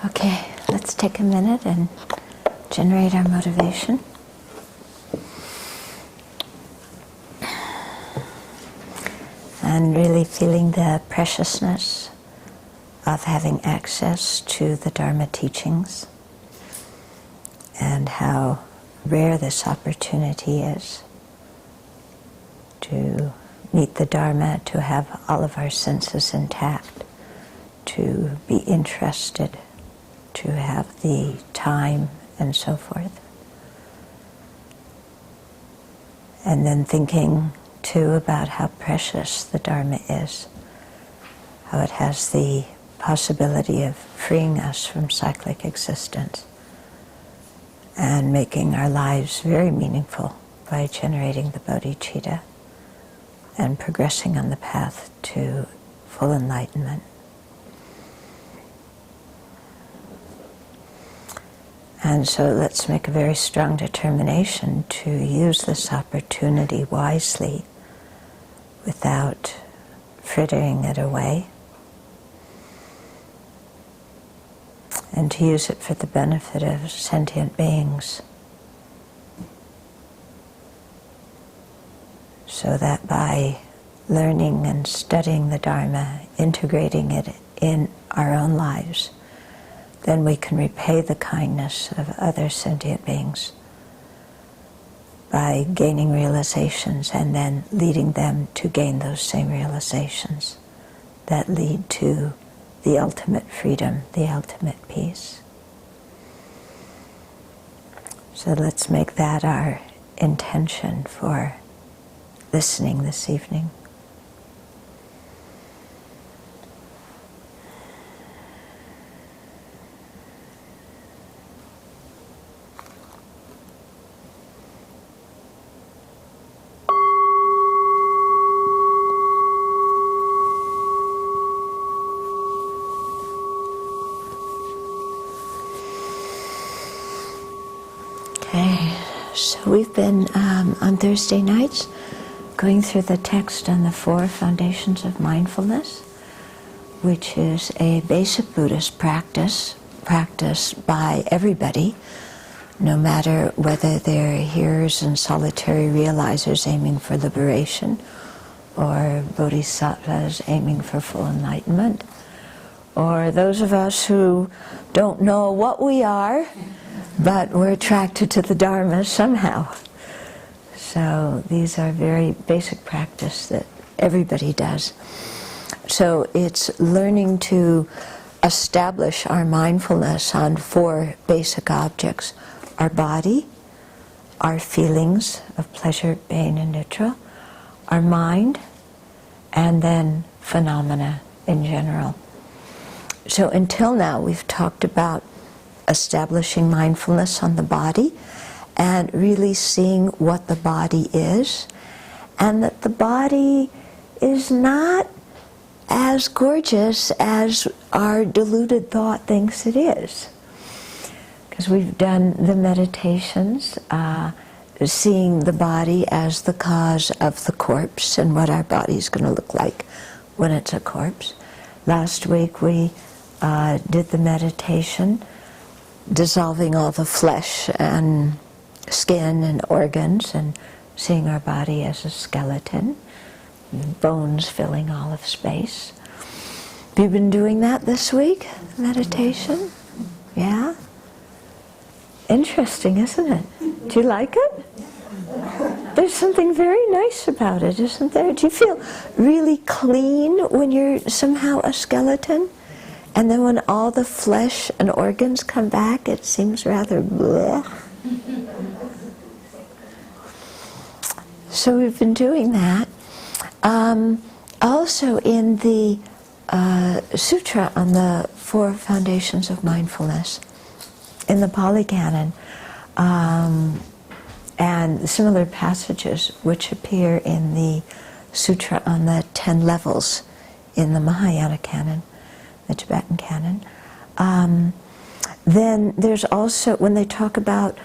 Okay, let's take a minute and generate our motivation. And really feeling the preciousness of having access to the Dharma teachings and how rare this opportunity is to meet the Dharma, to have all of our senses intact, to be interested, to have the time and so forth. And then thinking too about how precious the Dharma is, how it has the possibility of freeing us from cyclic existence and making our lives very meaningful by generating the bodhicitta and progressing on the path to full enlightenment. And so let's make a very strong determination to use this opportunity wisely without frittering it away, and to use it for the benefit of sentient beings, so that by learning and studying the Dharma, integrating it in our own lives, then we can repay the kindness of other sentient beings by gaining realizations and then leading them to gain those same realizations that lead to the ultimate freedom, the ultimate peace. So let's make that our intention for listening this evening. Okay, so we've been on Thursday nights going through the text on the 4 foundations of mindfulness, which is a basic Buddhist practice practiced by everybody, no matter whether they're hearers and solitary realizers aiming for liberation, or bodhisattvas aiming for full enlightenment, or those of us who don't know what we are, but we're attracted to the Dharma somehow. So these are very basic practice that everybody does. So it's learning to establish our mindfulness on 4 basic objects: our body, our feelings of pleasure, pain, and neutral, our mind, and then phenomena in general. So until now we've talked about establishing mindfulness on the body and really seeing what the body is, and that the body is not as gorgeous as our deluded thought thinks it is. Because we've done the meditations, seeing the body as the cause of the corpse and what our body's going to look like when it's a corpse. Last week we did the meditation dissolving all the flesh and skin and organs and seeing our body as a skeleton, bones filling all of space. Have you been doing that this week, meditation? Yeah? Interesting, isn't it? Do you like it? There's something very nice about it, isn't there? Do you feel really clean when you're somehow a skeleton? And then when all the flesh and organs come back, it seems rather bleh. So we've been doing that. Also in the sutra on the 4 foundations of mindfulness, in the Pali Canon, and similar passages which appear in the sutra on the 10 levels in the Mahayana Canon, the Tibetan Canon. Then there's also, when they talk about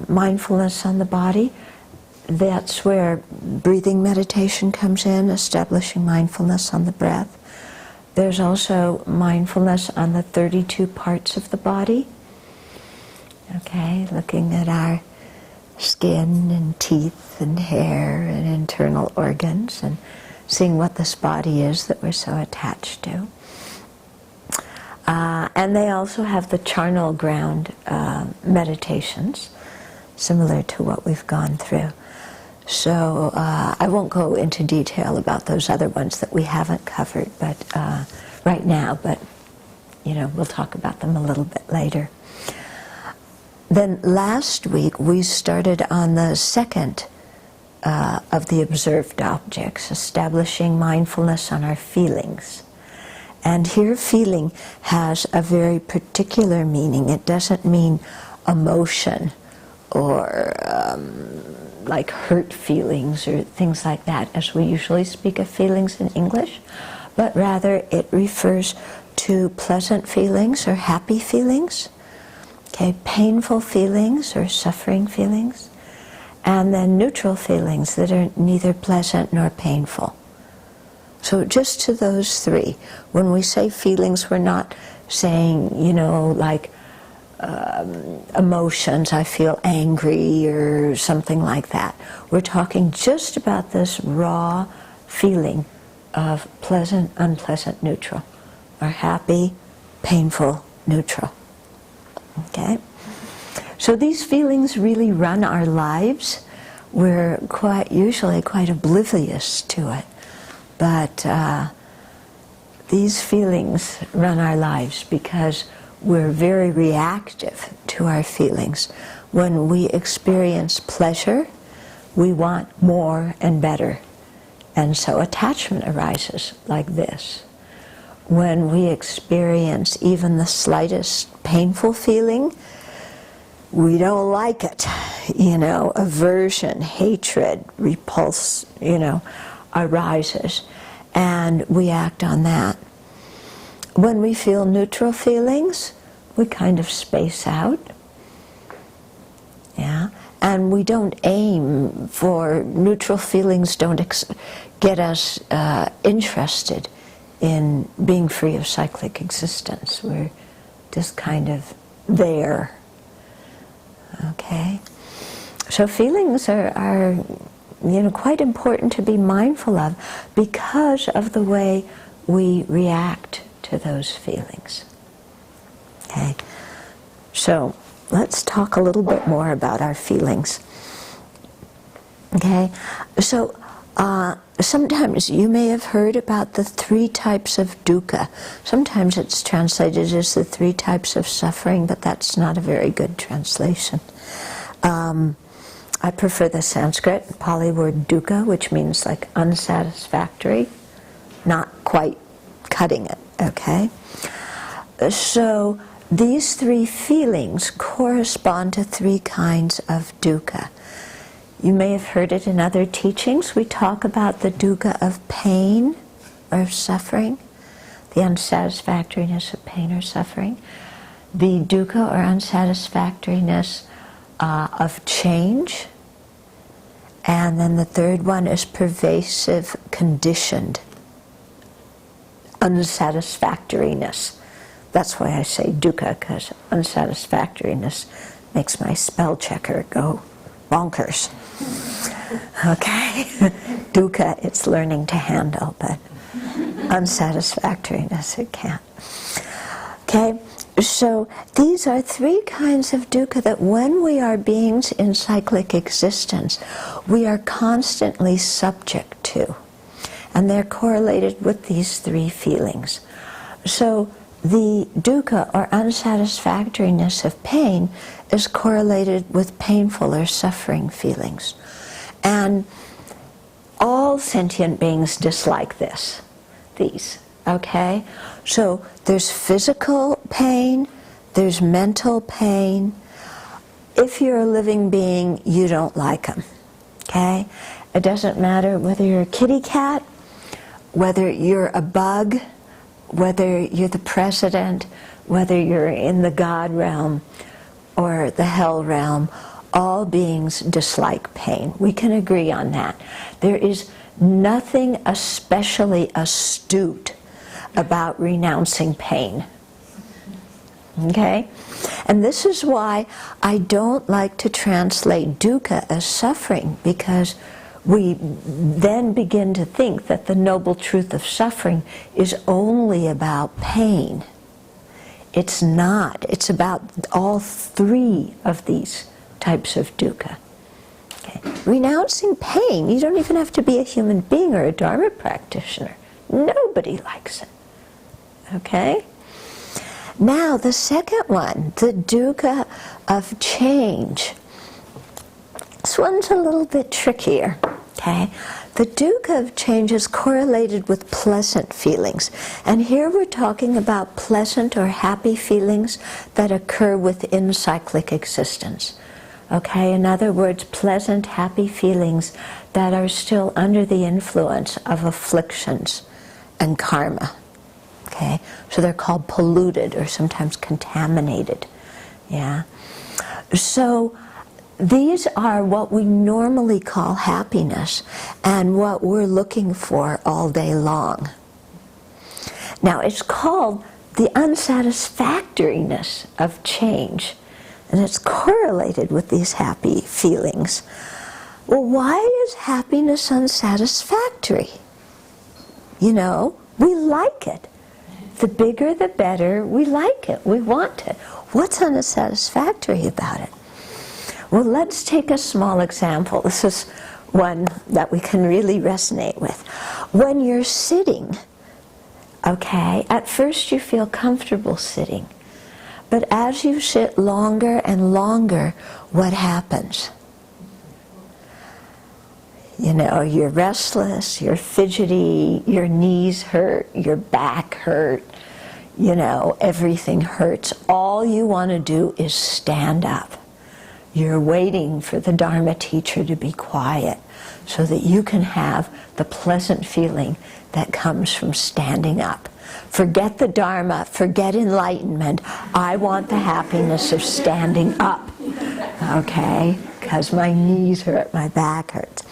mindfulness on the body, that's where breathing meditation comes in, establishing mindfulness on the breath. There's also mindfulness on the 32 parts of the body. Okay, looking at our skin and teeth and hair and internal organs and seeing what this body is that we're so attached to. And they also have the charnel ground meditations, similar to what we've gone through. So I won't go into detail about those other ones that we haven't covered but right now, but we'll talk about them a little bit later. Then last week we started on the second of the observed objects, establishing mindfulness on our feelings. And here feeling has a very particular meaning. It doesn't mean emotion or like hurt feelings or things like that, as we usually speak of feelings in English, but rather it refers to pleasant feelings or happy feelings, okay, painful feelings or suffering feelings, and then neutral feelings that are neither pleasant nor painful. So just to those three. When we say feelings, we're not saying, like emotions, I feel angry or something like that. We're talking just about this raw feeling of pleasant, unpleasant, neutral, or happy, painful, neutral. Okay? So these feelings really run our lives. We're usually quite oblivious to it. But these feelings run our lives because we're very reactive to our feelings. When we experience pleasure, we want more and better. And so attachment arises like this. When we experience even the slightest painful feeling, we don't like it. Aversion, hatred, repulse, arises, and we act on that. When we feel neutral feelings, we kind of space out. Yeah, and we don't aim for neutral feelings. Don't get us interested in being free of cyclic existence. We're just kind of there. Okay, so feelings are quite important to be mindful of because of the way we react to those feelings. Okay, so let's talk a little bit more about our feelings. Okay, so sometimes you may have heard about the 3 types of dukkha. Sometimes it's translated as the 3 types of suffering, but that's not a very good translation. I prefer the Sanskrit Pali word dukkha, which means like unsatisfactory, not quite cutting it, okay? So these 3 feelings correspond to 3 kinds of dukkha. You may have heard it in other teachings. We talk about the dukkha of pain or suffering, the unsatisfactoriness of pain or suffering, the dukkha or unsatisfactoriness of change, and then the third one is pervasive conditioned unsatisfactoriness. That's why I say dukkha, because unsatisfactoriness makes my spell checker go bonkers. Okay? Dukkha, it's learning to handle, but unsatisfactoriness, it can't. Okay? So these are 3 kinds of dukkha that when we are beings in cyclic existence, we are constantly subject to. And they're correlated with these 3 feelings. So the dukkha or unsatisfactoriness of pain is correlated with painful or suffering feelings. And all sentient beings dislike these. Okay? So there's physical pain, there's mental pain. If you're a living being, you don't like them. Okay? It doesn't matter whether you're a kitty cat, whether you're a bug, whether you're the president, whether you're in the God realm or the hell realm, all beings dislike pain. We can agree on that. There is nothing especially astute about renouncing pain. Okay? And this is why I don't like to translate dukkha as suffering, because we then begin to think that the noble truth of suffering is only about pain. It's not. It's about all three of these types of dukkha. Okay. Renouncing pain, you don't even have to be a human being or a Dharma practitioner. Nobody likes it. Okay? Now the second one, the dukkha of change. This one's a little bit trickier. Okay? The dukkha of change is correlated with pleasant feelings. And here we're talking about pleasant or happy feelings that occur within cyclic existence. Okay? In other words, pleasant, happy feelings that are still under the influence of afflictions and karma. Okay? So they're called polluted or sometimes contaminated. Yeah? So these are what we normally call happiness and what we're looking for all day long. Now it's called the unsatisfactoriness of change, and it's correlated with these happy feelings. Well, why is happiness unsatisfactory? You know, we like it. The bigger the better, we like it, we want it. What's unsatisfactory about it? Well, let's take a small example. This is one that we can really resonate with. When you're sitting, okay, at first you feel comfortable sitting. But as you sit longer and longer, what happens? You know, you're restless, you're fidgety, your knees hurt, your back hurt, you know, everything hurts. All you want to do is stand up. You're waiting for the Dharma teacher to be quiet so that you can have the pleasant feeling that comes from standing up. Forget the Dharma, forget enlightenment. I want the happiness of standing up, okay? Because my knees hurt, my back hurts.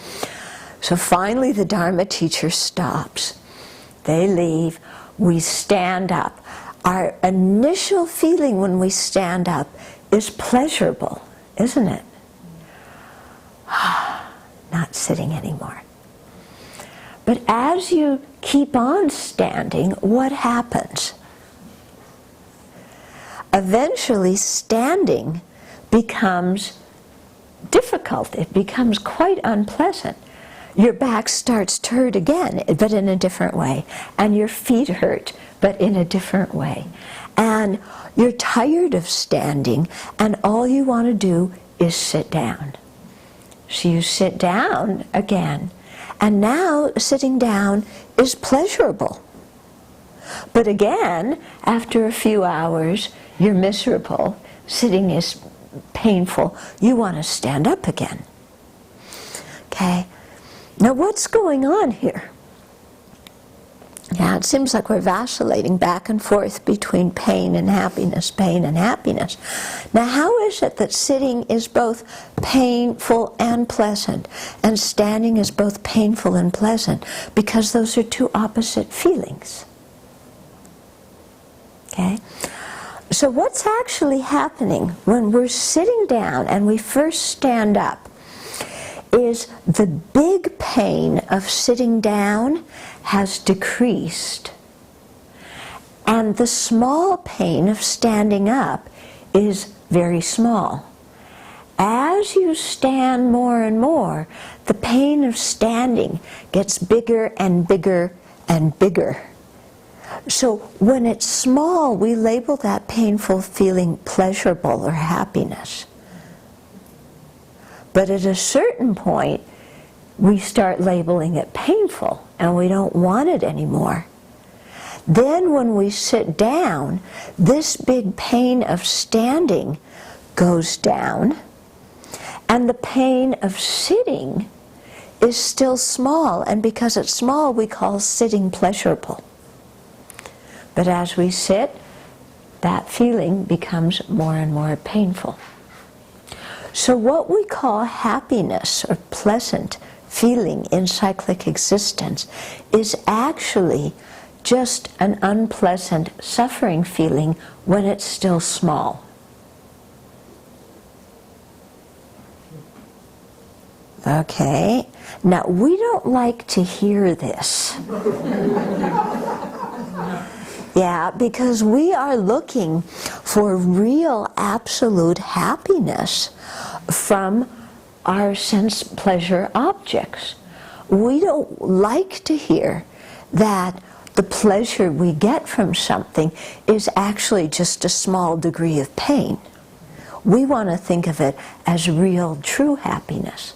So finally the Dharma teacher stops. They leave. We stand up. Our initial feeling when we stand up is pleasurable, isn't it? Not sitting anymore. But as you keep on standing, what happens? Eventually, standing becomes difficult. It becomes quite unpleasant. Your back starts to hurt again, but in a different way. And your feet hurt, but in a different way. And you're tired of standing, and all you want to do is sit down. So you sit down again. And now sitting down is pleasurable. But again, after a few hours, you're miserable. Sitting is painful. You want to stand up again. Okay? Now what's going on here? Yeah, it seems like we're vacillating back and forth between pain and happiness, pain and happiness. Now how is it that sitting is both painful and pleasant, and standing is both painful and pleasant? Because those are two opposite feelings. Okay? So what's actually happening when we're sitting down and we first stand up is the big pain of sitting down has decreased, and the small pain of standing up is very small. As you stand more and more, the pain of standing gets bigger and bigger and bigger. So when it's small, we label that painful feeling pleasurable or happiness. But at a certain point, we start labeling it painful, and we don't want it anymore. Then when we sit down, this big pain of standing goes down, and the pain of sitting is still small, and because it's small, we call sitting pleasurable. But as we sit, that feeling becomes more and more painful. So what we call happiness or pleasant feeling in cyclic existence is actually just an unpleasant suffering feeling when it's still small. Okay, now we don't like to hear this. Yeah, because we are looking for real absolute happiness from our sense pleasure objects. We don't like to hear that the pleasure we get from something is actually just a small degree of pain. We want to think of it as real true happiness.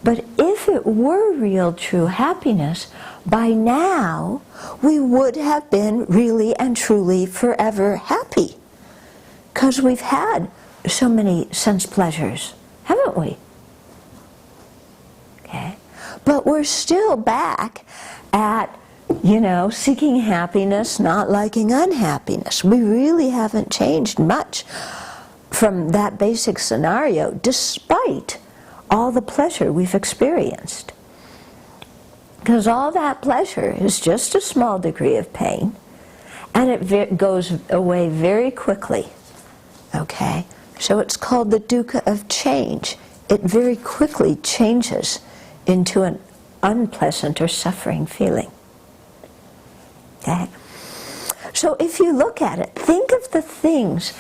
But if it were real true happiness, by now we would have been really and truly forever happy. Because we've had so many sense pleasures, haven't we? Okay. But we're still back at, seeking happiness, not liking unhappiness. We really haven't changed much from that basic scenario, despite all the pleasure we've experienced. Because all that pleasure is just a small degree of pain, and it goes away very quickly. Okay? So it's called the dukkha of change. It very quickly changes into an unpleasant or suffering feeling. Okay? So if you look at it, think of the things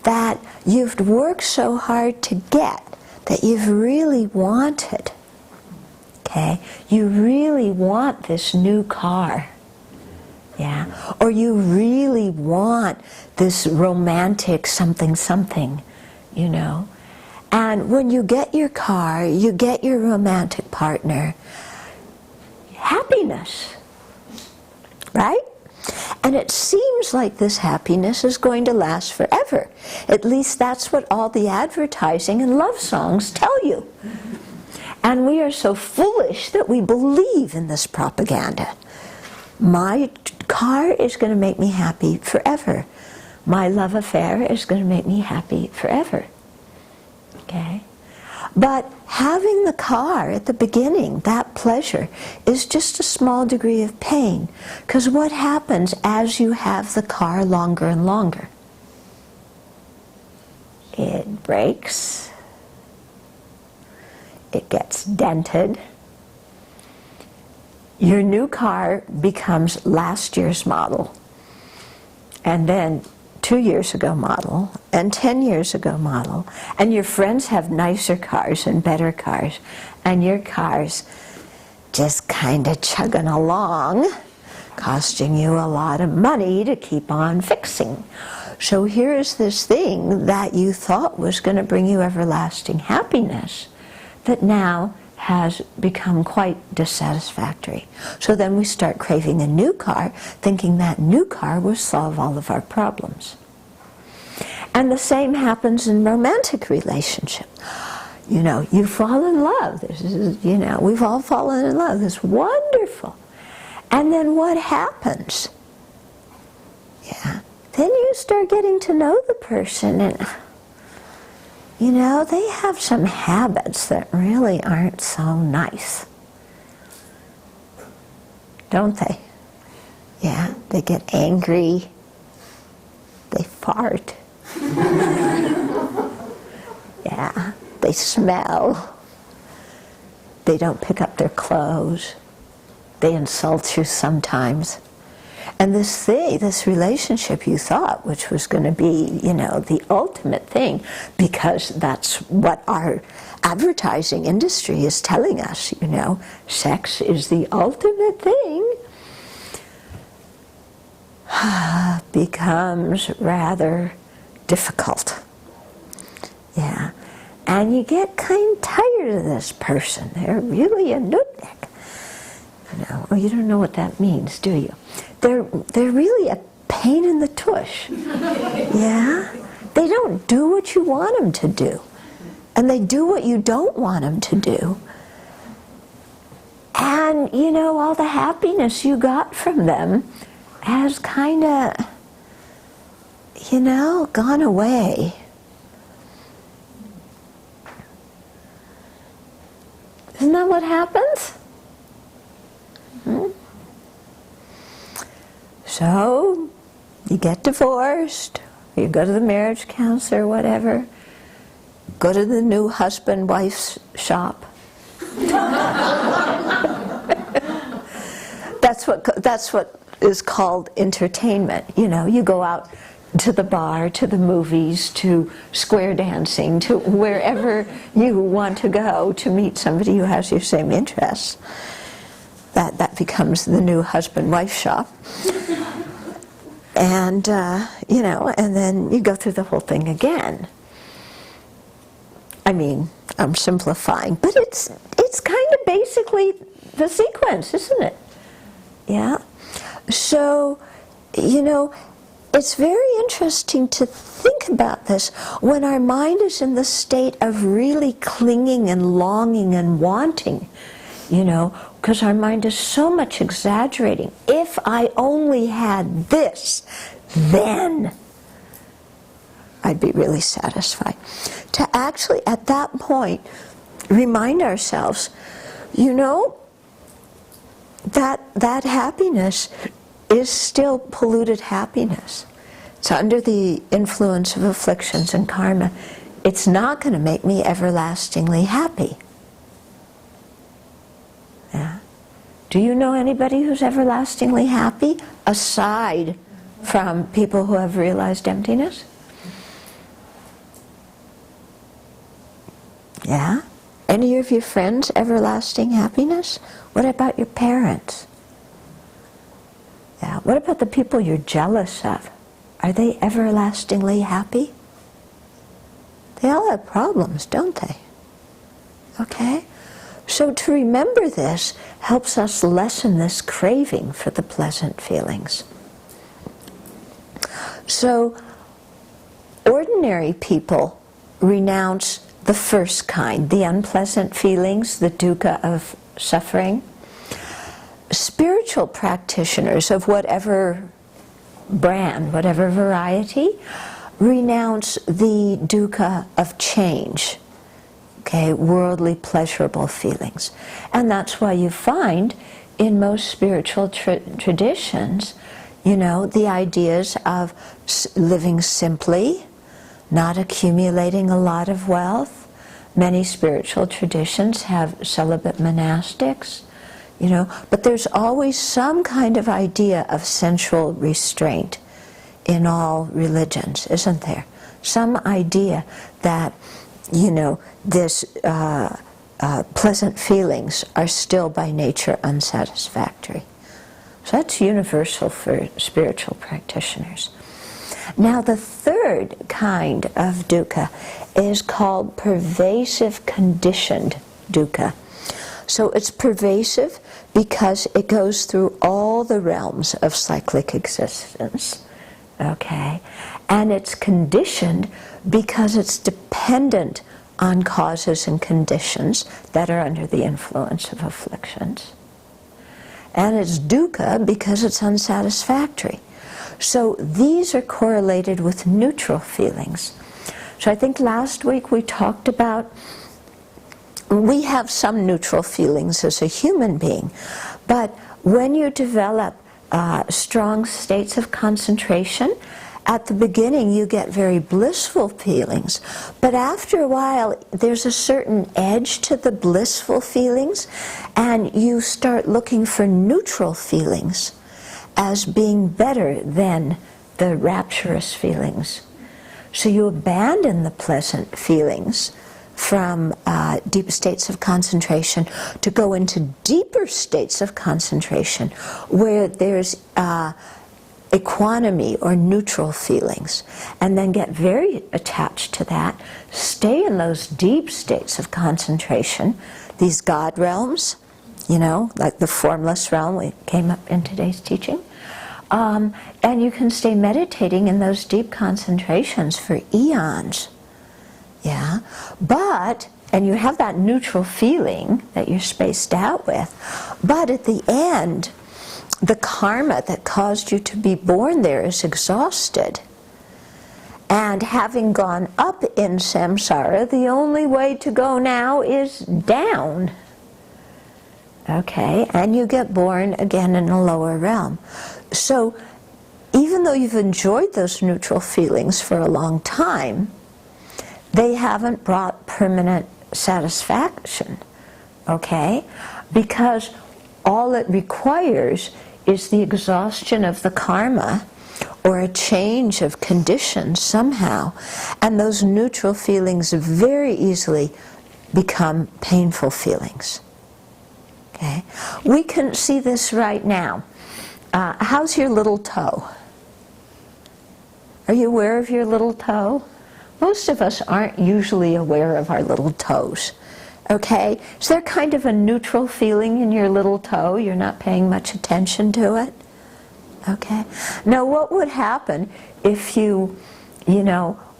that you've worked so hard to get, that you've really wanted. Okay? You really want this new car. Yeah? Or you really want this romantic something, And when you get your car, you get your romantic partner, happiness. Right? And it seems like this happiness is going to last forever. At least that's what all the advertising and love songs tell you. And we are so foolish that we believe in this propaganda. My car is going to make me happy forever. My love affair is going to make me happy forever. Okay? But having the car at the beginning, that pleasure, is just a small degree of pain. Because what happens as you have the car longer and longer? It breaks. It gets dented. Your new car becomes last year's model. And then 2 years ago model, and 10 years ago model, and your friends have nicer cars and better cars, and your car's just kind of chugging along, costing you a lot of money to keep on fixing. So here's this thing that you thought was going to bring you everlasting happiness that now has become quite dissatisfactory. So then we start craving a new car, thinking that new car will solve all of our problems. And the same happens in romantic relationships. You fall in love. This is, we've all fallen in love. It's wonderful. And then what happens? Yeah. Then you start getting to know the person, and they have some habits that really aren't so nice. Don't they? Yeah, they get angry. They fart. Yeah, they smell. They don't pick up their clothes. They insult you sometimes. And this relationship you thought, which was going to be, the ultimate thing, because that's what our advertising industry is telling us, sex is the ultimate thing, becomes rather difficult. Yeah. And you get kind of tired of this person. They're really a nutnik. You don't know what that means, do you? They're really a pain in the tush. Yeah? They don't do what you want them to do. And they do what you don't want them to do. And, all the happiness you got from them has kind of, gone away. Isn't that what happens? So you get divorced, you go to the marriage counselor, whatever, go to the new husband-wife's shop. That's what is called entertainment. You know, you go out to the bar, to the movies, to square dancing, to wherever you want to go to meet somebody who has your same interests. That becomes the new husband-wife shop. And, you know, and then you go through the whole thing again. I mean, I'm simplifying, but it's kind of basically the sequence, isn't it? Yeah? So, you know, it's very interesting to think about this when our mind is in the state of really clinging and longing and wanting, you know, because our mind is so much exaggerating. If I only had this, then I'd be really satisfied. To actually, at that point, remind ourselves, you know, that happiness is still polluted happiness. It's under the influence of afflictions and karma. It's not going to make me everlastingly happy. Yeah. Do you know anybody who's everlastingly happy, aside from people who have realized emptiness? Yeah? Any of your friends everlasting happiness? What about your parents? Yeah. What about the people you're jealous of? Are they everlastingly happy? They all have problems, don't they? Okay? So to remember this helps us lessen this craving for the pleasant feelings. So ordinary people renounce the first kind, the unpleasant feelings, the dukkha of suffering. Spiritual practitioners of whatever brand, whatever variety, renounce the dukkha of change, okay, worldly pleasurable feelings. And that's why you find in most spiritual traditions, you know, the ideas of living simply, not accumulating a lot of wealth. Many spiritual traditions have celibate monastics, you know, but there's always some kind of idea of sensual restraint in all religions, isn't there? Some idea that, you know, this pleasant feelings are still by nature unsatisfactory. So that's universal for spiritual practitioners. Now the third kind of dukkha is called pervasive conditioned dukkha. So it's pervasive because it goes through all the realms of cyclic existence, okay? And it's conditioned because it's dependent on causes and conditions that are under the influence of afflictions. And it's dukkha because it's unsatisfactory. So these are correlated with neutral feelings. So I think last week we talked about we have some neutral feelings as a human being, but when you develop strong states of concentration, at the beginning you get very blissful feelings, but after a while there's a certain edge to the blissful feelings, and you start looking for neutral feelings as being better than the rapturous feelings. So you abandon the pleasant feelings from deep states of concentration to go into deeper states of concentration where there's equanimity or neutral feelings, and then get very attached to that, stay in those deep states of concentration, these God realms, you know, like the formless realm we came up in today's teaching, and you can stay meditating in those deep concentrations for eons. Yeah, but, and you have that neutral feeling that you're spaced out with, but at the end, the karma that caused you to be born there is exhausted. And having gone up in samsara, the only way to go now is down. Okay, and you get born again in a lower realm. So even though you've enjoyed those neutral feelings for a long time, they haven't brought permanent satisfaction, okay? Because all it requires is the exhaustion of the karma or a change of conditions somehow, and those neutral feelings very easily become painful feelings. Okay? We can see this right now. How's your little toe? Are you aware of your little toe? Most of us aren't usually aware of our little toes. Okay? Is there kind of a neutral feeling in your little toe? You're not paying much attention to it? Okay? Now what would happen if you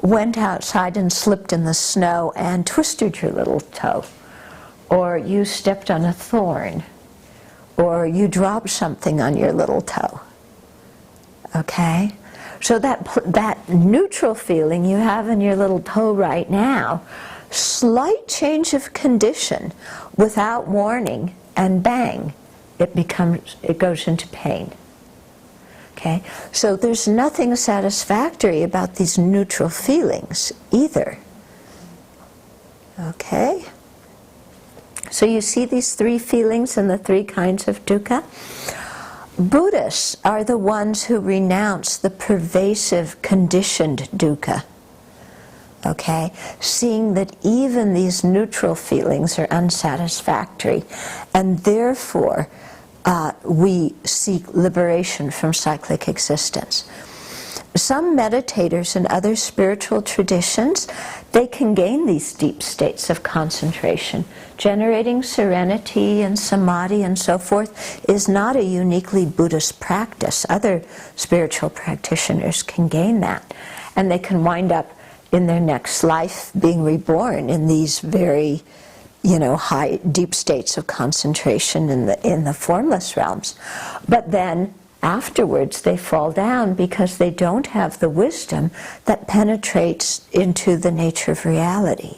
went outside and slipped in the snow and twisted your little toe? Or you stepped on a thorn? Or you dropped something on your little toe? Okay? So that neutral feeling you have in your little toe right now, slight change of condition without warning, and bang, it goes into pain. Okay? So there's nothing satisfactory about these neutral feelings either. Okay? So you see these three feelings and the three kinds of dukkha? Buddhists are the ones who renounce the pervasive conditioned dukkha. Okay? Seeing that even these neutral feelings are unsatisfactory, and therefore we seek liberation from cyclic existence. Some meditators in other spiritual traditions, they can gain these deep states of concentration. Generating serenity and samadhi and so forth is not a uniquely Buddhist practice. Other spiritual practitioners can gain that. And they can wind up in their next life being reborn in these very high, deep states of concentration in the formless realms. But then afterwards they fall down because they don't have the wisdom that penetrates into the nature of reality.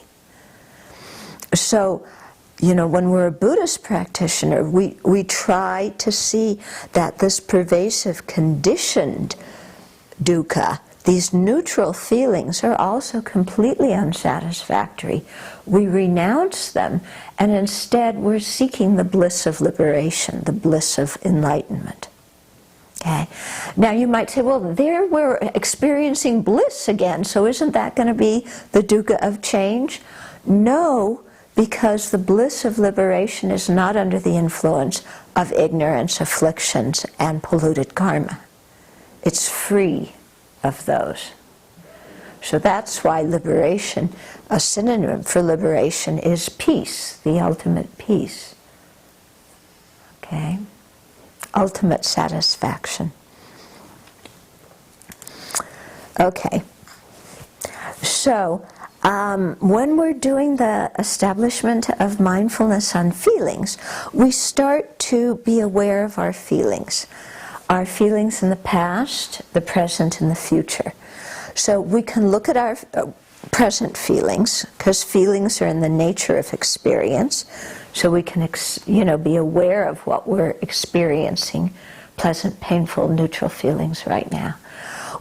So, when we're a Buddhist practitioner, we try to see that this pervasive conditioned dukkha, these neutral feelings, are also completely unsatisfactory. We renounce them, and instead we're seeking the bliss of liberation, the bliss of enlightenment. Okay. Now you might say, well, there we're experiencing bliss again, so isn't that going to be the dukkha of change? No, because the bliss of liberation is not under the influence of ignorance, afflictions, and polluted karma. It's free of those. So that's why liberation, a synonym for liberation, is peace, the ultimate peace. Okay? Ultimate satisfaction. Okay. So, when we're doing the establishment of mindfulness on feelings, we start to be aware of our feelings in the past, the present, and the future. So we can look at our present feelings, because feelings are in the nature of experience, so we can be aware of what we're experiencing, pleasant, painful, neutral feelings right now.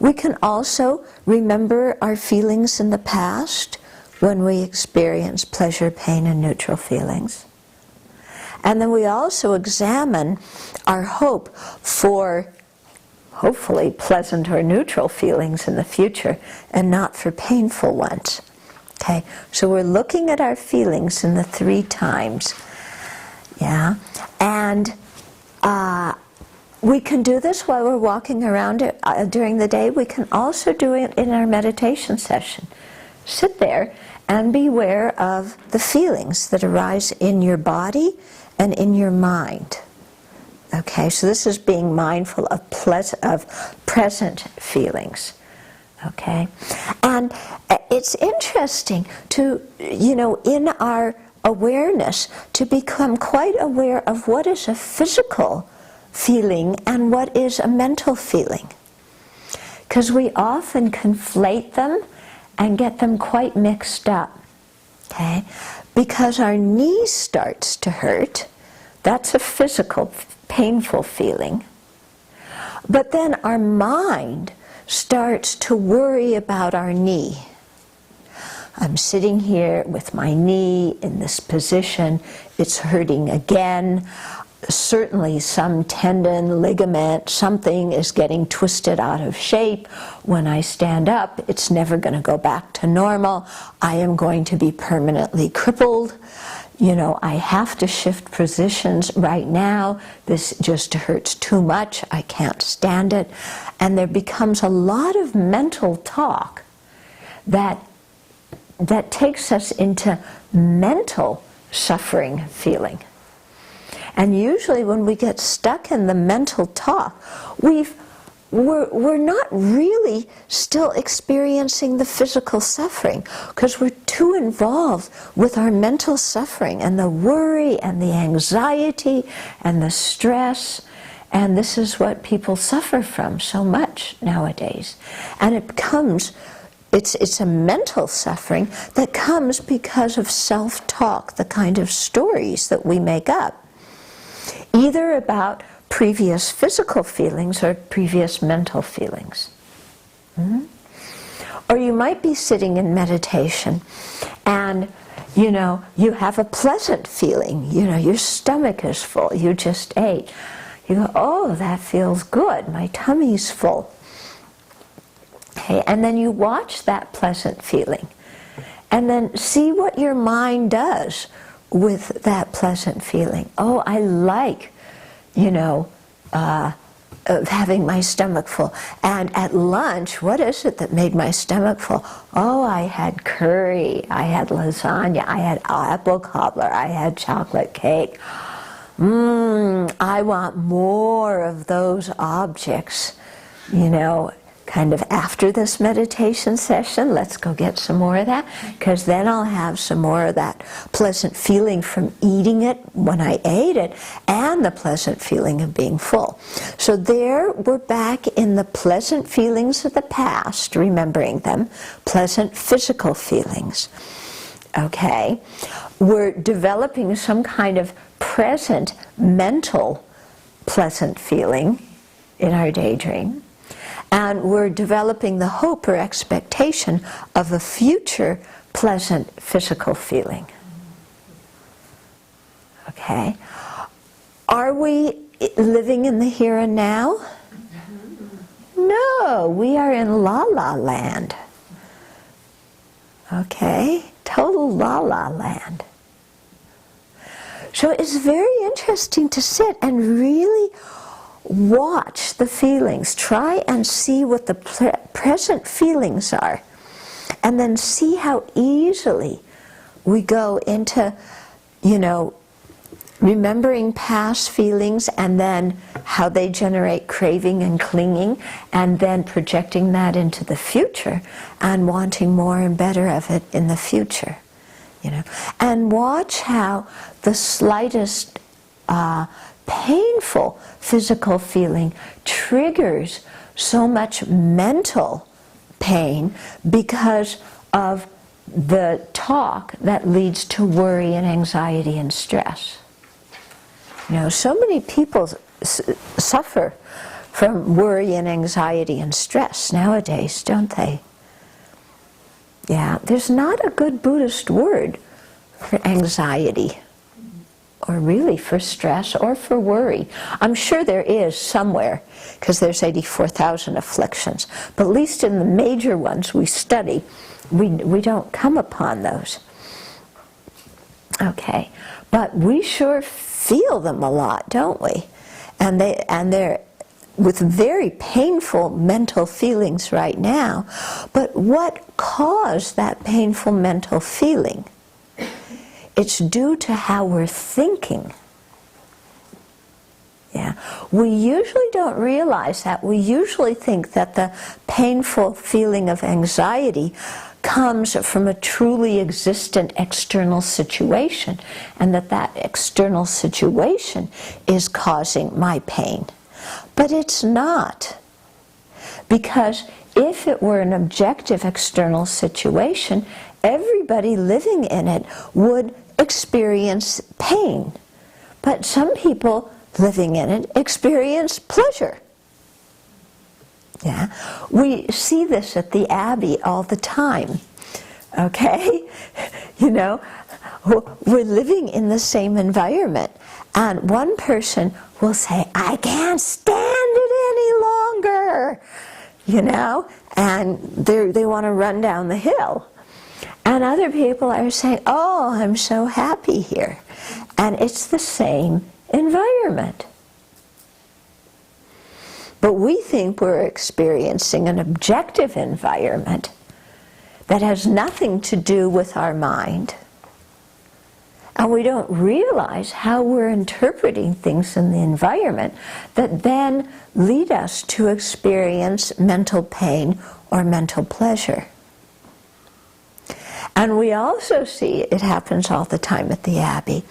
We can also remember our feelings in the past when we experience pleasure, pain, and neutral feelings. And then we also examine our hope for hopefully pleasant or neutral feelings in the future, and not for painful ones. Okay, so we're looking at our feelings in the three times. Yeah, and we can do this while we're walking around during the day. We can also do it in our meditation session. Sit there and be aware of the feelings that arise in your body and in your mind. Okay, so this is being mindful of present feelings. Okay, and it's interesting to, in our awareness, to become quite aware of what is a physical feeling and what is a mental feeling. Because we often conflate them and get them quite mixed up. Okay, because our knee starts to hurt, that's a physical, painful feeling. But then our mind starts to worry about our knee. I'm sitting here with my knee in this position. It's hurting again. Certainly some tendon, ligament, something is getting twisted out of shape. When I stand up, it's never going to go back to normal. I am going to be permanently crippled. You know, I have to shift positions right now. This just hurts too much. I can't stand it. And there becomes a lot of mental talk that takes us into mental suffering feeling. And usually when we get stuck in the mental talk, we're not really still experiencing the physical suffering because we're too involved with our mental suffering and the worry and the anxiety and the stress. And this is what people suffer from so much nowadays. And it's a mental suffering that comes because of self-talk, the kind of stories that we make up, either about previous physical feelings or previous mental feelings. Or you might be sitting in meditation and, you know, you have a pleasant feeling. You know, your stomach is full. You just ate. You go, oh, that feels good. My tummy's full. Okay, and then you watch that pleasant feeling. And then see what your mind does with that pleasant feeling. Oh, I like, you know, having my stomach full. And at lunch, what is it that made my stomach full? Oh, I had curry, I had lasagna, I had apple cobbler, I had chocolate cake. I want more of those objects, you know. Kind of after this meditation session, let's go get some more of that, because then I'll have some more of that pleasant feeling from eating it when I ate it, and the pleasant feeling of being full. So there we're back in the pleasant feelings of the past, remembering them, pleasant physical feelings. Okay, we're developing some kind of present mental pleasant feeling in our daydream. And we're developing the hope or expectation of a future pleasant physical feeling. Okay? Are we living in the here and now? No, we are in la-la land. Okay? Total la-la land. So it's very interesting to sit and really watch the feelings. Try and see what the present feelings are. And then see how easily we go into, you know, remembering past feelings and then how they generate craving and clinging, and then projecting that into the future and wanting more and better of it in the future. You know, and watch how the slightest painful physical feeling triggers so much mental pain because of the talk that leads to worry and anxiety and stress. You know, so many people suffer from worry and anxiety and stress nowadays, don't they? Yeah, there's not a good Buddhist word for anxiety, or really for stress, or for worry. I'm sure there is somewhere, because there's 84,000 afflictions. But at least in the major ones we study, we don't come upon those. Okay, but we sure feel them a lot, don't we? And they're with very painful mental feelings right now. But what caused that painful mental feeling? It's due to how we're thinking. Yeah, we usually don't realize that. We usually think that the painful feeling of anxiety comes from a truly existent external situation, and that external situation is causing my pain. But it's not. Because if it were an objective external situation, everybody living in it would experience pain. But some people living in it experience pleasure. Yeah, we see this at the Abbey all the time. Okay, you know, we're living in the same environment, and one person will say, "I can't stand it any longer," you know, and they want to run down the hill. And other people are saying, "Oh, I'm so happy here." And it's the same environment. But we think we're experiencing an objective environment that has nothing to do with our mind. And we don't realize how we're interpreting things in the environment that then lead us to experience mental pain or mental pleasure. And we also see, it happens all the time at the Abbey,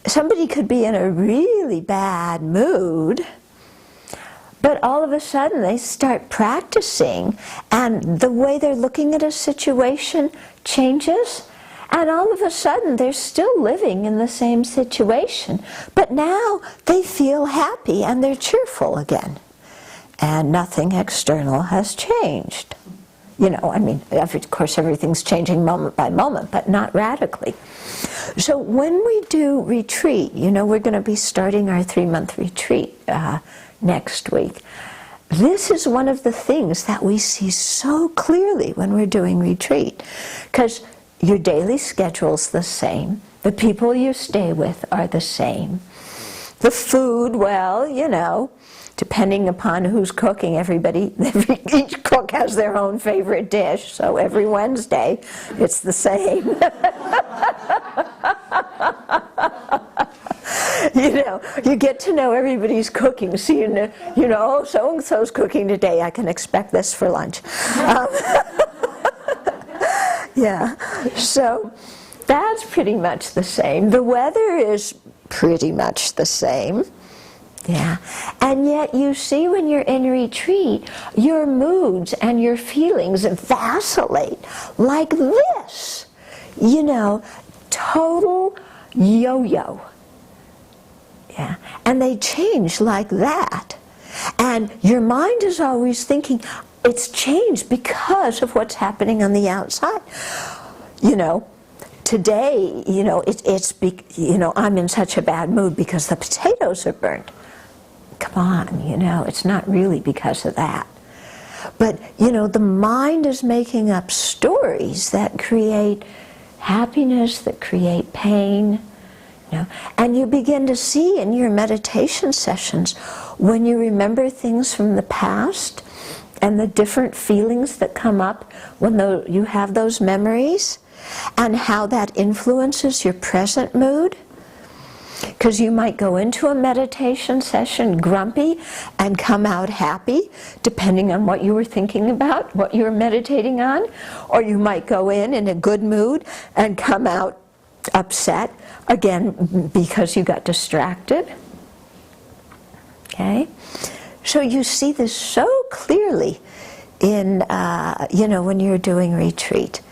somebody could be in a really bad mood, but all of a sudden they start practicing, and the way they're looking at a situation changes, and all of a sudden they're still living in the same situation, but now they feel happy and they're cheerful again. And nothing external has changed. You know, I mean, of course everything's changing moment by moment, but not radically. So when we do retreat, you know, we're going to be starting our 3-month retreat next week. This is one of the things that we see so clearly when we're doing retreat, because your daily schedule's the same, the people you stay with are the same, the food, well, you know, depending upon who's cooking, each cook has their own favorite dish, so every Wednesday it's the same. You know, you get to know everybody's cooking, so you know, oh, so-and-so's cooking today, I can expect this for lunch. Yeah, so that's pretty much the same. The weather is pretty much the same. Yeah, and yet you see when you're in retreat, your moods and your feelings vacillate like this. You know, total yo-yo. Yeah, and they change like that. And your mind is always thinking, it's changed because of what's happening on the outside. You know, today, you know, I'm in such a bad mood because the potatoes are burnt. Come on, you know, it's not really because of that. But, you know, the mind is making up stories that create happiness, that create pain, you know. And you begin to see in your meditation sessions, when you remember things from the past and the different feelings that come up when you have those memories, and how that influences your present mood. Because you might go into a meditation session grumpy and come out happy, depending on what you were thinking about, what you were meditating on. Or you might go in a good mood and come out upset, again, because you got distracted. Okay? So you see this so clearly in, you know, when you're doing retreat,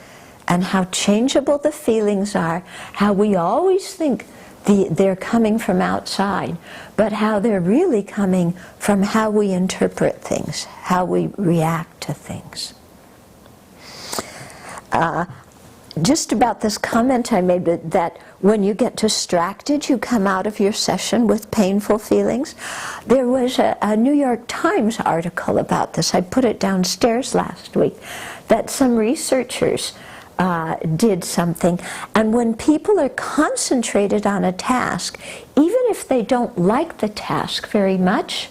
and how changeable the feelings are, how we always think they're coming from outside, but how they're really coming from how we interpret things, how we react to things. Just about this comment I made, that when you get distracted, you come out of your session with painful feelings. There was a New York Times article about this. I put it downstairs last week, that some researchers did something, and when people are concentrated on a task, even if they don't like the task very much,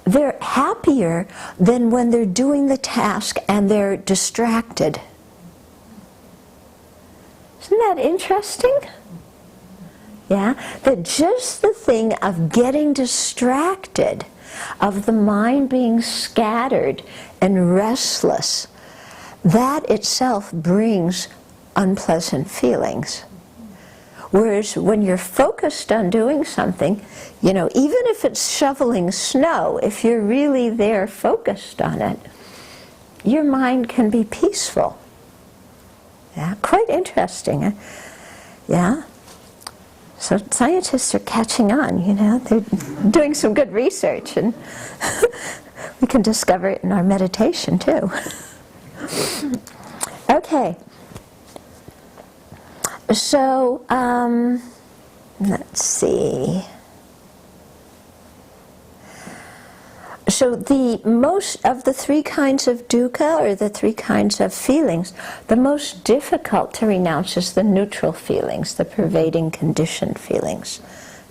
they're happier than when they're doing the task and they're distracted. Isn't that interesting? Yeah, that just the thing of getting distracted, of the mind being scattered and restless, that itself brings unpleasant feelings. Whereas when you're focused on doing something, you know, even if it's shoveling snow, if you're really there focused on it, your mind can be peaceful. Yeah, quite interesting. Yeah. So scientists are catching on, you know, they're doing some good research, and We can discover it in our meditation too. Okay. So, let's see. So the most of the three kinds of dukkha, or the three kinds of feelings, the most difficult to renounce is the neutral feelings, the pervading conditioned feelings.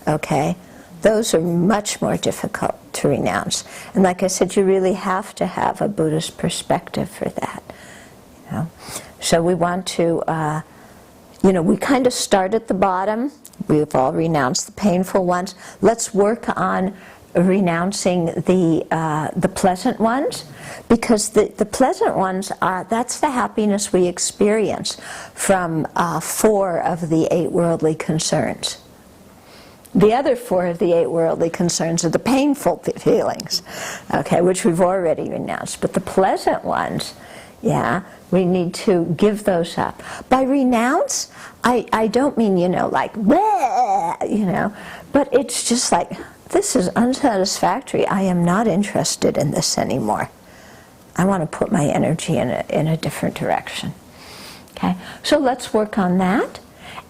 Okay? Those are much more difficult to renounce. And like I said, you really have to have a Buddhist perspective for that. You know? So we want to, we kind of start at the bottom. We've all renounced the painful ones. Let's work on renouncing the pleasant ones, because the pleasant ones that's the happiness we experience from 4 of the 8 worldly concerns. The other 4 of the 8 worldly concerns are the painful feelings, okay, which we've already renounced. But the pleasant ones, yeah, we need to give those up. By renounce, I don't mean, like, bleh, but it's just like, this is unsatisfactory. I am not interested in this anymore. I want to put my energy in a different direction. Okay, so let's work on that.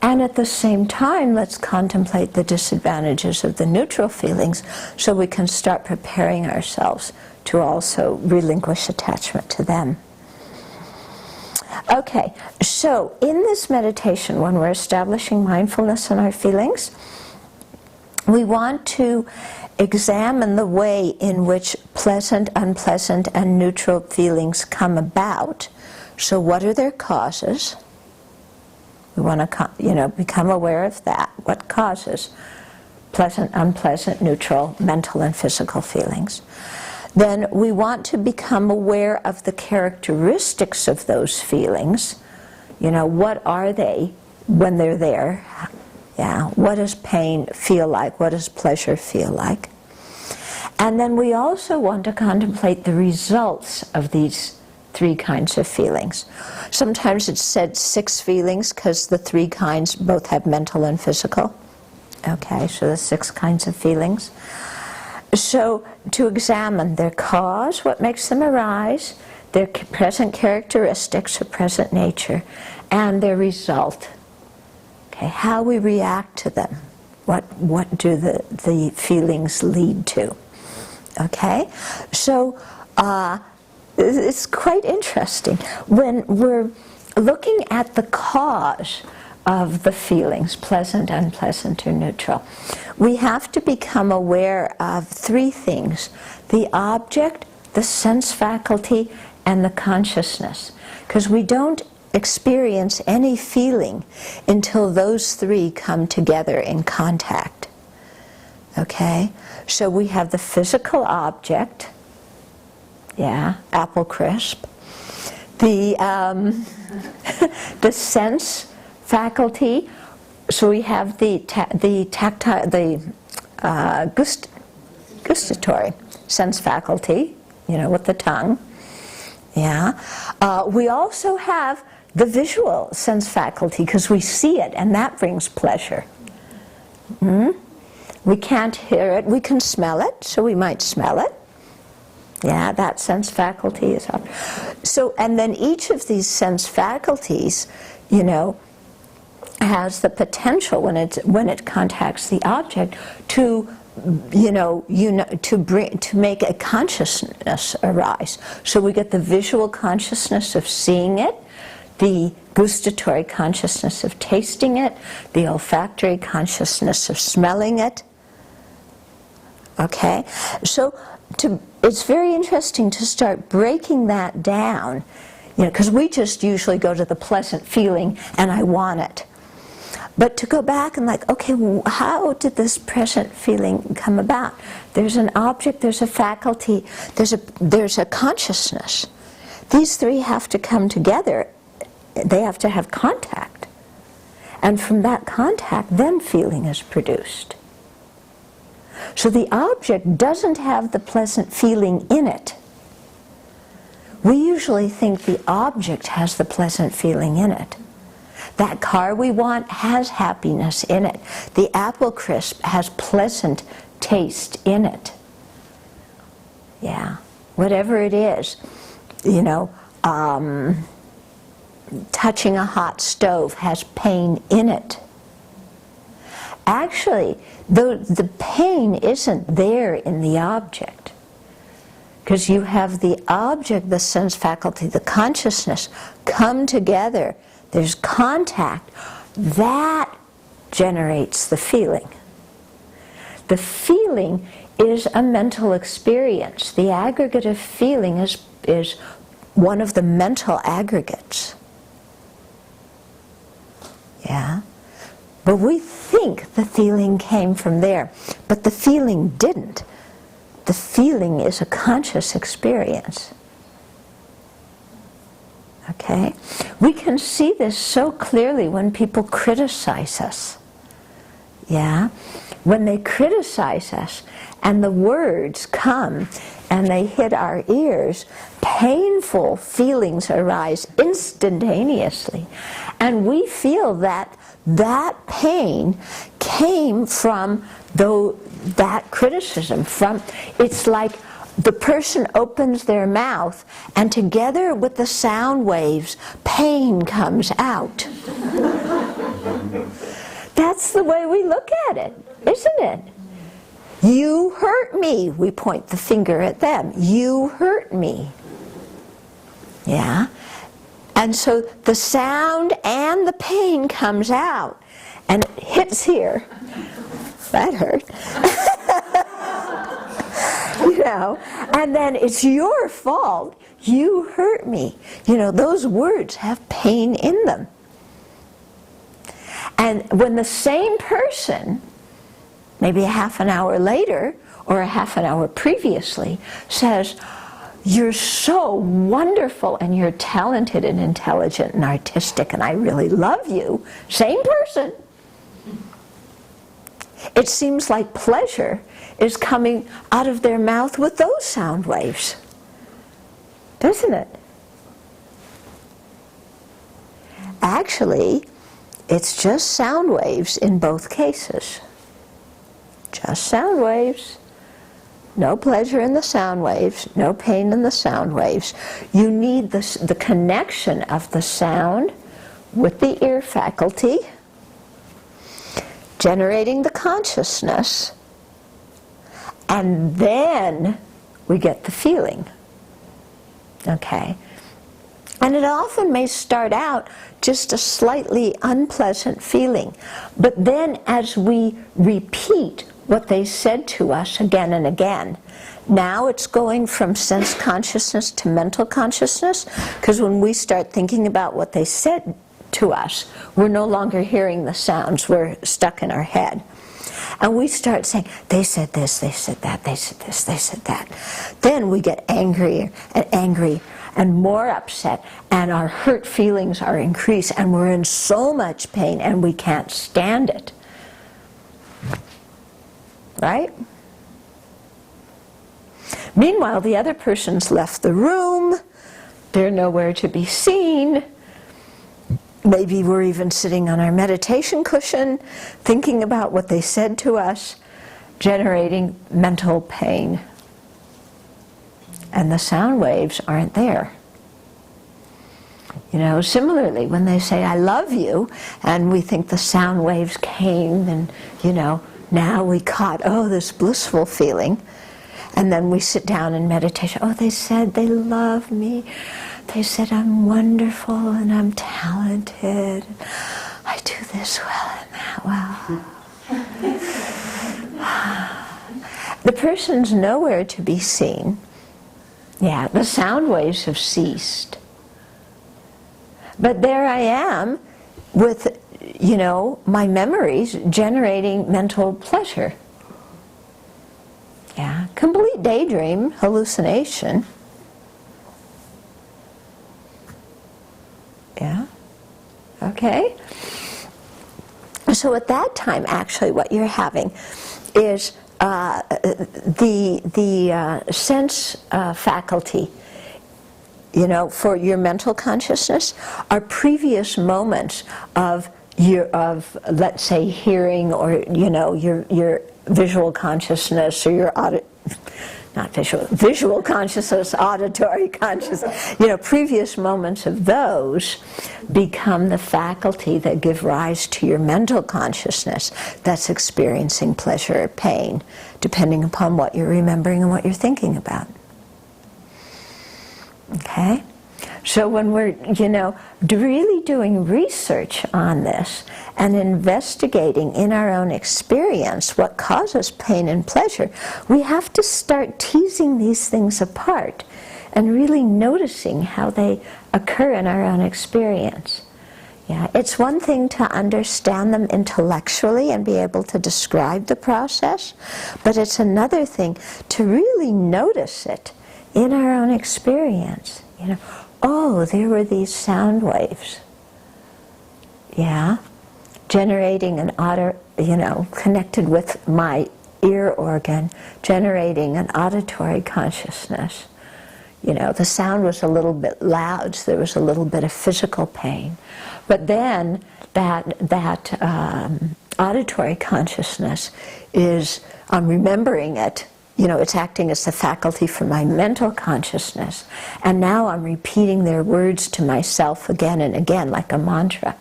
And at the same time, let's contemplate the disadvantages of the neutral feelings so we can start preparing ourselves to also relinquish attachment to them. Okay, so in this meditation, when we're establishing mindfulness in our feelings, we want to examine the way in which pleasant, unpleasant, and neutral feelings come about. So what are their causes? We want to, become aware of that. What causes pleasant, unpleasant, neutral, mental and physical feelings? Then we want to become aware of the characteristics of those feelings. What are they when they're there? Yeah, what does pain feel like? What does pleasure feel like? And then we also want to contemplate the results of these 3 kinds of feelings. Sometimes it's said 6 feelings because the 3 kinds both have mental and physical. Okay, so the 6 kinds of feelings. So to examine their cause, what makes them arise, their present characteristics or present nature, and their result. Okay, how we react to them. What do the feelings lead to? Okay, so it's quite interesting. When we're looking at the cause of the feelings, pleasant, unpleasant, or neutral, we have to become aware of 3 things: the object, the sense faculty, and the consciousness. Because we don't experience any feeling until those 3 come together in contact. Okay? So we have the physical object, apple crisp, the sense faculty, so we have the tactile, gustatory sense faculty, with the tongue. We also have the visual sense faculty, because we see it, and that brings pleasure. We can't hear it. We can smell it, so we might smell it. Yeah, that sense faculty is up. So, and then each of these sense faculties, has the potential when it contacts the object to to make a consciousness arise. So we get the visual consciousness of seeing it, the gustatory consciousness of tasting it, the olfactory consciousness of smelling it. Okay, so it's very interesting to start breaking that down, because we just usually go to the pleasant feeling and I want it. But to go back and okay, how did this present feeling come about? There's an object, there's a faculty, there's a consciousness. These 3 have to come together. They have to have contact. And from that contact, then feeling is produced. So the object doesn't have the pleasant feeling in it. We usually think the object has the pleasant feeling in it. That car we want has happiness in it. The apple crisp has pleasant taste in it. Yeah. whatever it is, you know, touching a hot stove has pain in it. Actually, the pain isn't there in the object, because you have the object, the sense faculty, the consciousness come together. There's contact. That generates the feeling. The feeling is a mental experience. The aggregate of feeling is one of the mental aggregates. Yeah? But we think the feeling came from there. But the feeling didn't. The feeling is a conscious experience. Okay? We can see this so clearly when people criticize us. Yeah? When they criticize us and the words come and they hit our ears, painful feelings arise instantaneously. And we feel that that pain came from that criticism. It's like the person opens their mouth and together with the sound waves, pain comes out. That's the way we look at it, isn't it? You hurt me. We point the finger at them. You hurt me. Yeah? And so the sound and the pain comes out and it hits here. That hurt. You know, and then it's your fault. You hurt me. You know, those words have pain in them. And when the same person, maybe a half an hour later or a half an hour previously, says, "You're so wonderful and you're talented and intelligent and artistic and I really love you," same person, it seems like pleasure is coming out of their mouth with those sound waves, doesn't it? Actually, it's just sound waves in both cases. Just sound waves. No pleasure in the sound waves, no pain in the sound waves. You need the connection of the sound with the ear faculty, generating the consciousness, and then we get the feeling. Okay? And it often may start out just a slightly unpleasant feeling, but then as we repeat what they said to us again and again, now it's going from sense consciousness to mental consciousness, because when we start thinking about what they said to us, we're no longer hearing the sounds, we're stuck in our head. And we start saying, they said this, they said that, they said this, they said that. Then we get angrier and angry and more upset, and our hurt feelings are increased, and we're in so much pain and we can't stand it. Right? Meanwhile, the other person's left the room, they're nowhere to be seen. Maybe we're even sitting on our meditation cushion, thinking about what they said to us, generating mental pain. And the sound waves aren't there. You know, similarly, when they say, "I love you," and we think the sound waves came and, you know, now we caught, oh, this blissful feeling. And then we sit down in meditation. Oh, they said they love me. They said I'm wonderful and I'm talented. I do this well and that well. The person's nowhere to be seen. Yeah, the sound waves have ceased. But there I am with, you know, my memories generating mental pleasure. Yeah, complete daydream, hallucination. Yeah, okay. So at that time, actually, what you're having is the sense faculty, you know, for your mental consciousness, are previous moments of let's say hearing, or, you know, your visual consciousness, or your not visual consciousness, auditory consciousness. Previous moments of those become the faculty that give rise to your mental consciousness that's experiencing pleasure or pain, depending upon what you're remembering and what you're thinking about. Okay? So when we're, really doing research on this and investigating in our own experience what causes pain and pleasure, we have to start teasing these things apart and really noticing how they occur in our own experience. Yeah, it's one thing to understand them intellectually and be able to describe the process, but it's another thing to really notice it in our own experience. Oh, there were these sound waves. Yeah, generating an connected with my ear organ, generating an auditory consciousness. The sound was a little bit loud, so there was a little bit of physical pain. But then that auditory consciousness is, I'm remembering it. It's acting as the faculty for my mental consciousness. And now I'm repeating their words to myself again and again like a mantra.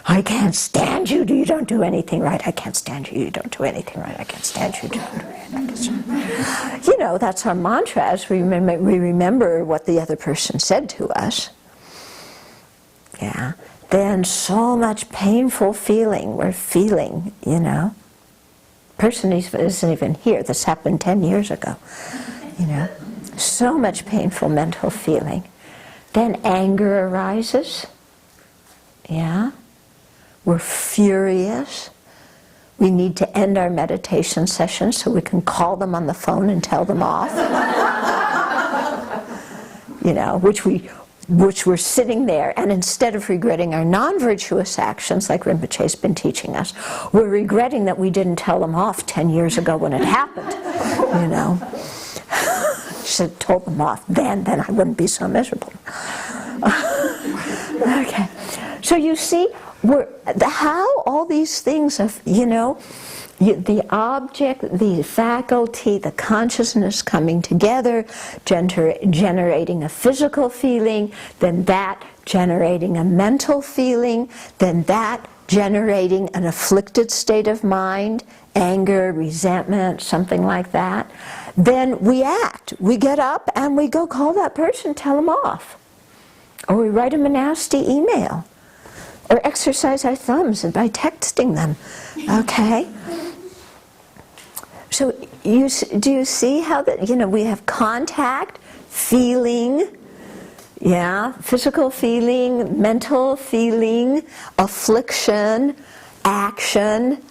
I can't stand you, you don't do anything right. I can't stand you, you don't do anything right. I can't stand you, you don't do anything right. That's our mantra as we remember what the other person said to us. Yeah. Then so much painful feeling we're feeling, Person isn't even here. This happened 10 years ago. So much painful mental feeling. Then anger arises. Yeah. We're furious. We need to end our meditation session so we can call them on the phone and tell them off. Which we're sitting there, and instead of regretting our non-virtuous actions, like Rinpoche's been teaching us, we're regretting that we didn't tell them off 10 years ago when it happened. Should have told them off then I wouldn't be so miserable. Okay, so you see how all these things of, the object, the faculty, the consciousness coming together, generating a physical feeling, then that generating a mental feeling, then that generating an afflicted state of mind, anger, resentment, something like that. Then we act. We get up and we go call that person, tell them off. Or we write them a nasty email. Or exercise our thumbs by texting them. Okay? So do you see how that, we have contact, feeling, physical feeling, mental feeling, affliction, action.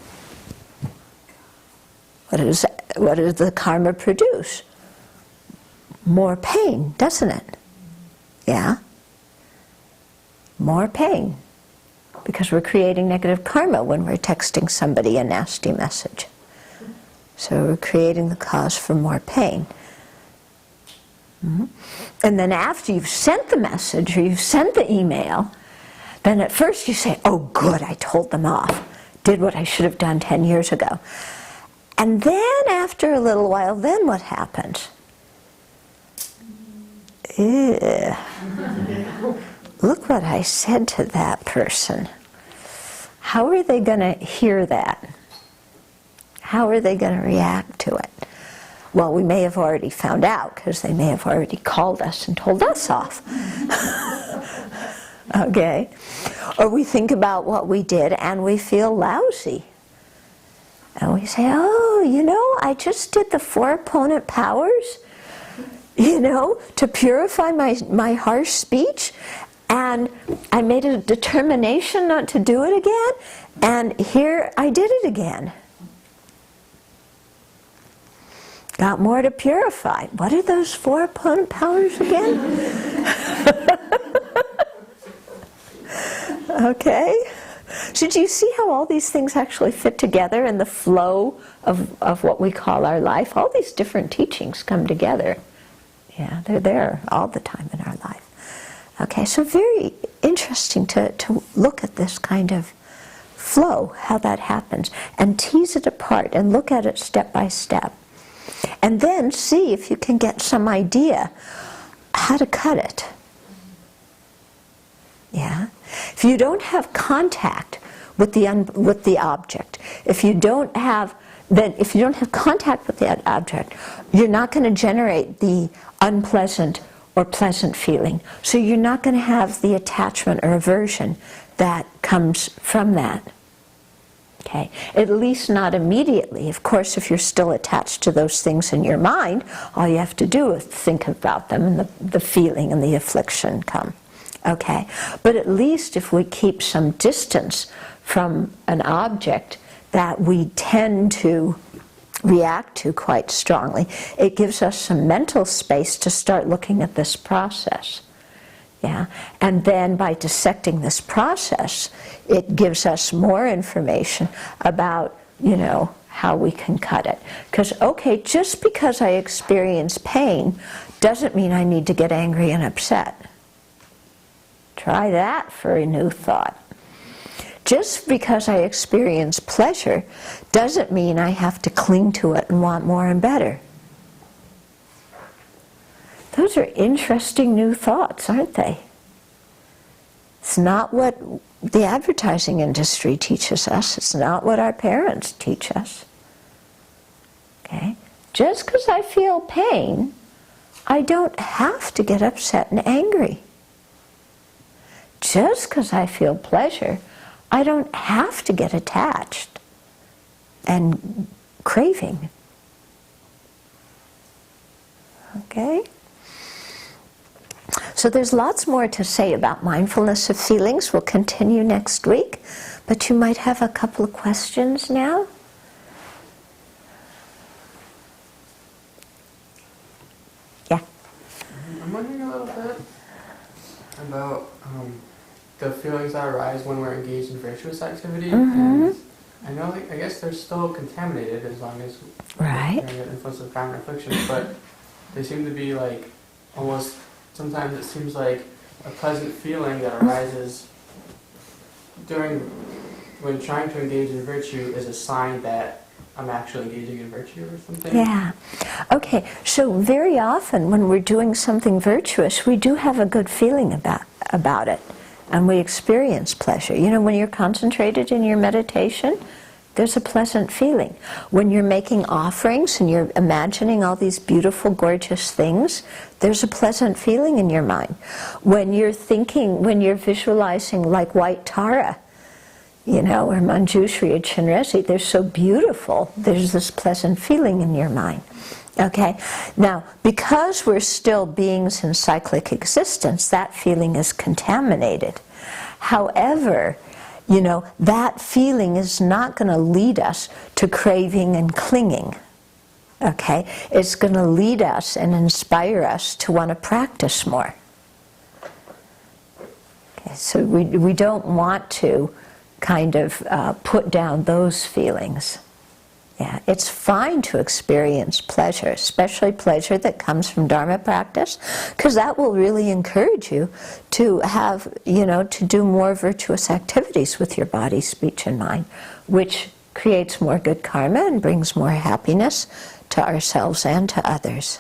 What does the karma produce? More pain, doesn't it? Yeah? More pain. Because we're creating negative karma when we're texting somebody a nasty message. So we're creating the cause for more pain. Mm-hmm. And then after you've sent the message or you've sent the email, then at first you say, oh good, I told them off. Did what I should have done 10 years ago. And then after a little while, then what happens? Ew. Look what I said to that person. How are they going to hear that? How are they going to react to it? Well, we may have already found out because they may have already called us and told us off. Okay? Or we think about what we did and we feel lousy. And we say, oh, I just did the 4 opponent powers, to purify my harsh speech. And I made a determination not to do it again. And here I did it again. Got more to purify. What are those 4 opponent powers again? Okay. So do you see how all these things actually fit together in the flow of what we call our life? All these different teachings come together. Yeah, they're there all the time in our life. Okay, so very interesting to look at this kind of flow, how that happens, and tease it apart and look at it step by step. And then see if you can get some idea how to cut it. Yeah? If you don't have contact with the object, if you don't have contact with the object, you're not going to generate the unpleasant or pleasant feeling. So you're not going to have the attachment or aversion that comes from that. Okay? At least not immediately. Of course, if you're still attached to those things in your mind, all you have to do is think about them and the feeling and the affliction come. Okay? But at least if we keep some distance from an object that we tend to react to quite strongly, it gives us some mental space to start looking at this process. Yeah? And then by dissecting this process, it gives us more information about, how we can cut it. Because, okay, just because I experience pain doesn't mean I need to get angry and upset. Try that for a new thought. Just because I experience pleasure doesn't mean I have to cling to it and want more and better. Those are interesting new thoughts, aren't they? It's not what the advertising industry teaches us. It's not what our parents teach us. Okay? Just because I feel pain, I don't have to get upset and angry. Just because I feel pleasure, I don't have to get attached and craving. Okay? So there's lots more to say about mindfulness of feelings. We'll continue next week, but you might have a couple of questions now. Yeah. I'm wondering a little bit about the feelings that arise when we're engaged in virtuous activity. And I know, I guess they're still contaminated as long as we're under the influence of karma and affliction, but they seem to be almost, sometimes it seems like a pleasant feeling that arises when trying to engage in virtue is a sign that I'm actually engaging in virtue or something. Yeah. Okay, so very often when we're doing something virtuous, we do have a good feeling about it. And we experience pleasure. When you're concentrated in your meditation, there's a pleasant feeling. When you're making offerings and you're imagining all these beautiful, gorgeous things, there's a pleasant feeling in your mind. When you're visualizing like white Tara, or Manjushri or Chenrezig, they're so beautiful, there's this pleasant feeling in your mind. Okay? Now, because we're still beings in cyclic existence, that feeling is contaminated. However, that feeling is not going to lead us to craving and clinging. Okay? It's going to lead us and inspire us to want to practice more. Okay, so we don't want to kind of put down those feelings. Yeah, it's fine to experience pleasure, especially pleasure that comes from Dharma practice, because that will really encourage you to have, to do more virtuous activities with your body, speech, and mind, which creates more good karma and brings more happiness to ourselves and to others.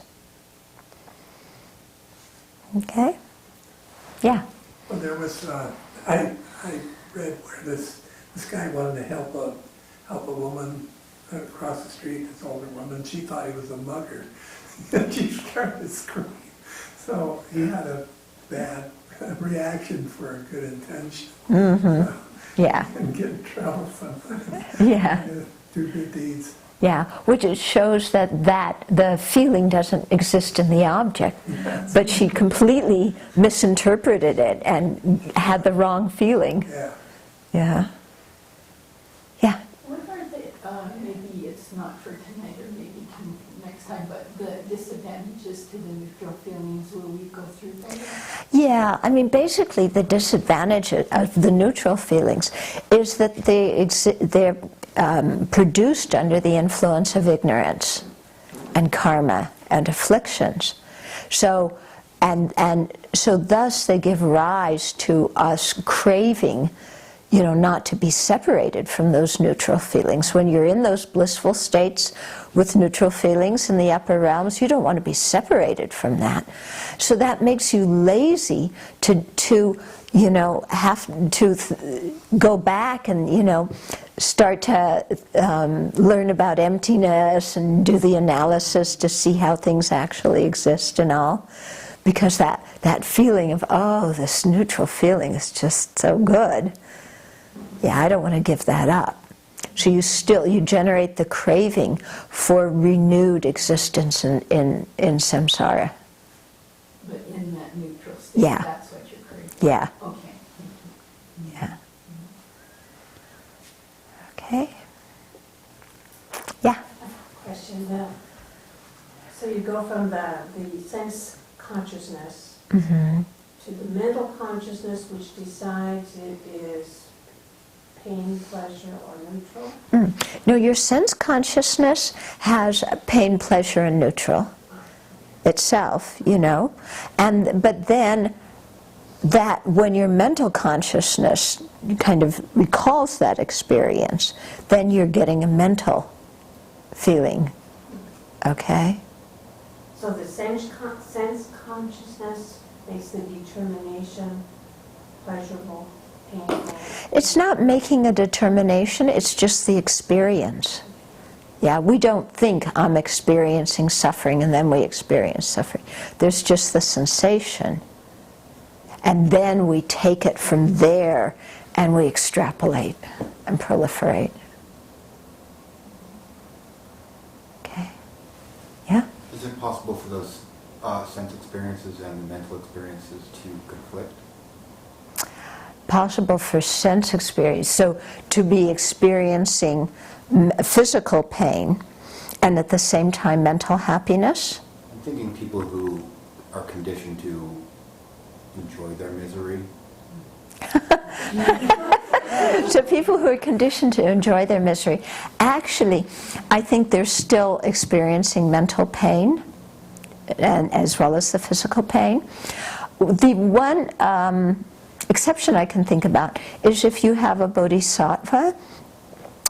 Okay? Yeah? Well, there was, I read where this guy wanted to help a woman across the street, this older woman. She thought he was a mugger. She started to scream. So he had a bad reaction for a good intention. Yeah. And get in trouble sometimes. Yeah. Do good deeds. Yeah, which it shows that the feeling doesn't exist in the object, but she completely misinterpreted it and had the wrong feeling. Yeah. Yeah. Yeah. What are the, maybe it's not for tonight or maybe next time, but the disadvantages to the neutral feelings, will we go through that? Yeah, basically the disadvantage of the neutral feelings is that they're produced under the influence of ignorance and karma and afflictions. So, and so thus they give rise to us craving, not to be separated from those neutral feelings. When you're in those blissful states with neutral feelings in the upper realms, you don't want to be separated from that. So that makes you lazy to have to go back and, start to learn about emptiness and do the analysis to see how things actually exist and all. Because that feeling of, oh, this neutral feeling is just so good. Yeah, I don't want to give that up. So you generate the craving for renewed existence in samsara. But in that neutral state, Yeah. that's what you're craving. Yeah. Okay. Yeah. Okay. Yeah. Question. So you go from the sense consciousness Mm-hmm. to the mental consciousness, which decides it is pain, pleasure, or neutral? No, your sense consciousness has pain, pleasure, and neutral itself, but then that when your mental consciousness kind of recalls that experience, then you're getting a mental feeling, okay? So the sense consciousness makes the determination pleasurable, painful. It's not making a determination, it's just the experience. Yeah, we don't think I'm experiencing suffering and then we experience suffering. There's just the sensation. And then we take it from there and we extrapolate and proliferate. Okay. Yeah? Is it possible for those sense experiences and the mental experiences to conflict? Possible for sense experience. So to be experiencing physical pain and at the same time mental happiness. I'm thinking people who are conditioned to enjoy their misery. So people who are conditioned to enjoy their misery, actually, I think they're still experiencing mental pain, and as well as the physical pain. The one exception I can think about is if you have a bodhisattva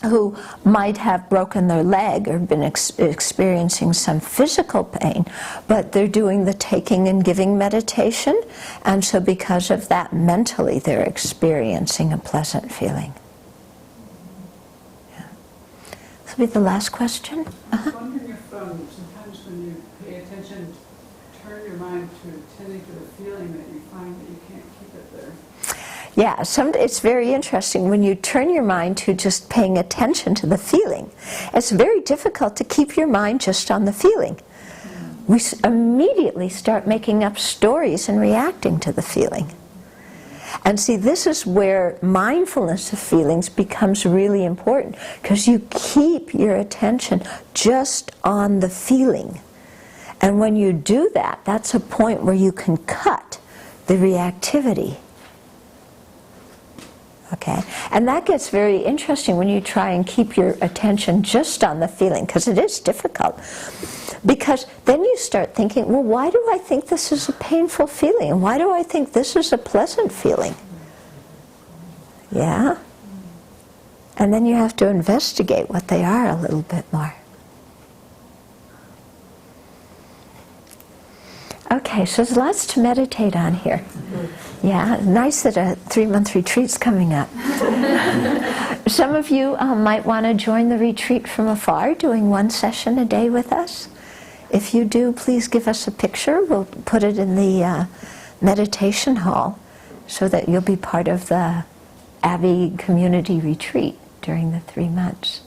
who might have broken their leg or been experiencing some physical pain, but they're doing the taking and giving meditation, and so because of that, mentally they're experiencing a pleasant feeling. Yeah. This will be the last question. I was wondering if sometimes when you pay attention, turn your mind to tending to the feeling that you find that you can't keep it there. Yeah, it's very interesting. When you turn your mind to just paying attention to the feeling, it's very difficult to keep your mind just on the feeling. We immediately start making up stories and reacting to the feeling. And see, this is where mindfulness of feelings becomes really important, because you keep your attention just on the feeling. And when you do that, that's a point where you can cut the reactivity. Okay, and that gets very interesting when you try and keep your attention just on the feeling, because it is difficult. Because then you start thinking, well, why do I think this is a painful feeling? And why do I think this is a pleasant feeling? Yeah? And then you have to investigate what they are a little bit more. Okay, so there's lots to meditate on here. Yeah, nice that a 3-month retreat's coming up. Some of you might want to join the retreat from afar, doing 1 session a day with us. If you do, please give us a picture. We'll put it in the meditation hall so that you'll be part of the Abbey community retreat during the 3 months.